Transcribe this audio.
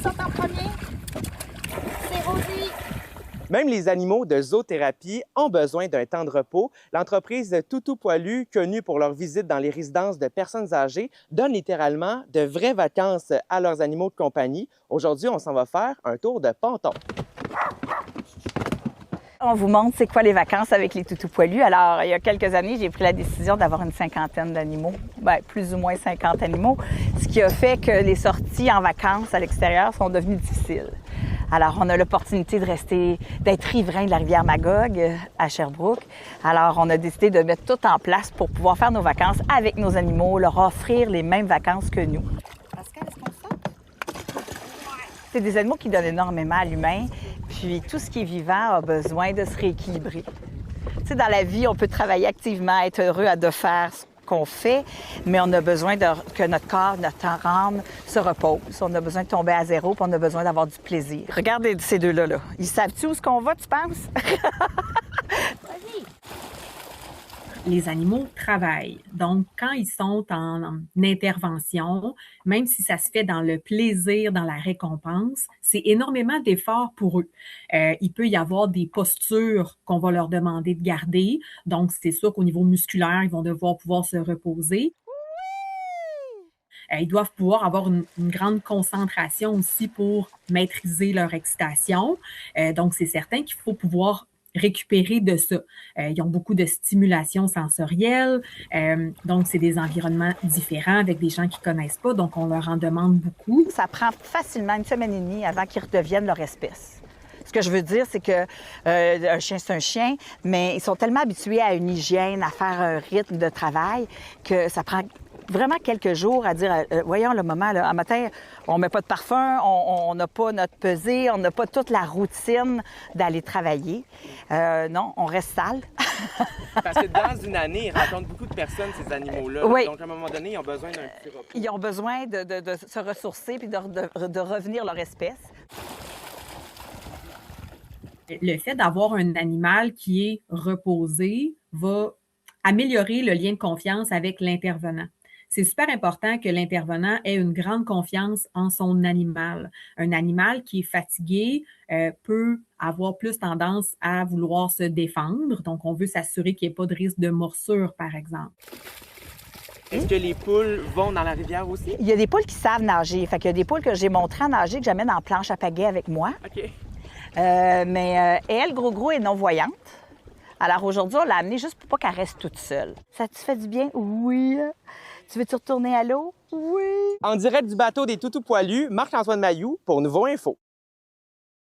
saute en premier? C'est Rosie. Même les animaux de zoothérapie ont besoin d'un temps de repos. L'entreprise Toutou Poilu, connue pour leurs visites dans les résidences de personnes âgées, donne littéralement de vraies vacances à leurs animaux de compagnie. Aujourd'hui, on s'en va faire un tour de ponton. On vous montre c'est quoi les vacances avec les toutous poilus. Alors, il y a quelques années, j'ai pris la décision d'avoir une cinquantaine d'animaux, plus ou moins 50 animaux, ce qui a fait que les sorties en vacances à l'extérieur sont devenues difficiles. Alors, on a l'opportunité d'être riverain de la rivière Magog à Sherbrooke. Alors, on a décidé de mettre tout en place pour pouvoir faire nos vacances avec nos animaux, leur offrir les mêmes vacances que nous. Pascal, est-ce qu'on saute? C'est des animaux qui donnent énormément à l'humain, puis tout ce qui est vivant a besoin de se rééquilibrer. Tu sais, dans la vie, on peut travailler activement, être heureux de faire ce qu'on fait, mais on a besoin que notre corps, notre âme se repose. On a besoin de tomber à zéro, puis on a besoin d'avoir du plaisir. Regardez ces deux-là, là. Ils savent-tu où est-ce qu'on va, tu penses? Vas-y. Les animaux travaillent. Donc, quand ils sont en intervention, même si ça se fait dans le plaisir, dans la récompense, c'est énormément d'efforts pour eux. Il peut y avoir des postures qu'on va leur demander de garder. Donc, c'est sûr qu'au niveau musculaire, ils vont devoir pouvoir se reposer. Ils doivent pouvoir avoir une grande concentration aussi pour maîtriser leur excitation. Donc, c'est certain qu'il faut pouvoir récupérer de ça. Ils ont beaucoup de stimulation sensorielle, donc c'est des environnements différents avec des gens qui connaissent pas, donc on leur en demande beaucoup. Ça prend facilement une semaine et demie avant qu'ils redeviennent leur espèce. Ce que je veux dire, c'est que un chien, c'est un chien, mais ils sont tellement habitués à une hygiène, à faire un rythme de travail, que ça prend vraiment quelques jours à dire, voyons le moment, là, un matin, on met pas de parfum, on n'a pas notre pesée, on n'a pas toute la routine d'aller travailler. Non, on reste sale. Parce que dans une année, ils rencontrent beaucoup de personnes, ces animaux-là. Oui. Donc, à un moment donné, ils ont besoin d'un petit repos. Ils ont besoin de se ressourcer puis de revenir leur espèce. Le fait d'avoir un animal qui est reposé va améliorer le lien de confiance avec l'intervenant. C'est super important que l'intervenant ait une grande confiance en son animal. Un animal qui est fatigué peut avoir plus tendance à vouloir se défendre. Donc, on veut s'assurer qu'il n'y ait pas de risque de morsure, par exemple. Est-ce que les poules vont dans la rivière aussi? Il y a des poules qui savent nager. Fait qu'il y a des poules que j'ai montrées à nager, que j'amène en planche à pagaie avec moi. OK. Mais elle, Gros, est non-voyante. Alors aujourd'hui, on l'a amenée juste pour pas qu'elle reste toute seule. Ça te fait du bien? Oui. Tu veux-tu retourner à l'eau? Oui. En direct du bateau des Toutous Poilus, Marc-Antoine Mailloux pour Nouveau Info.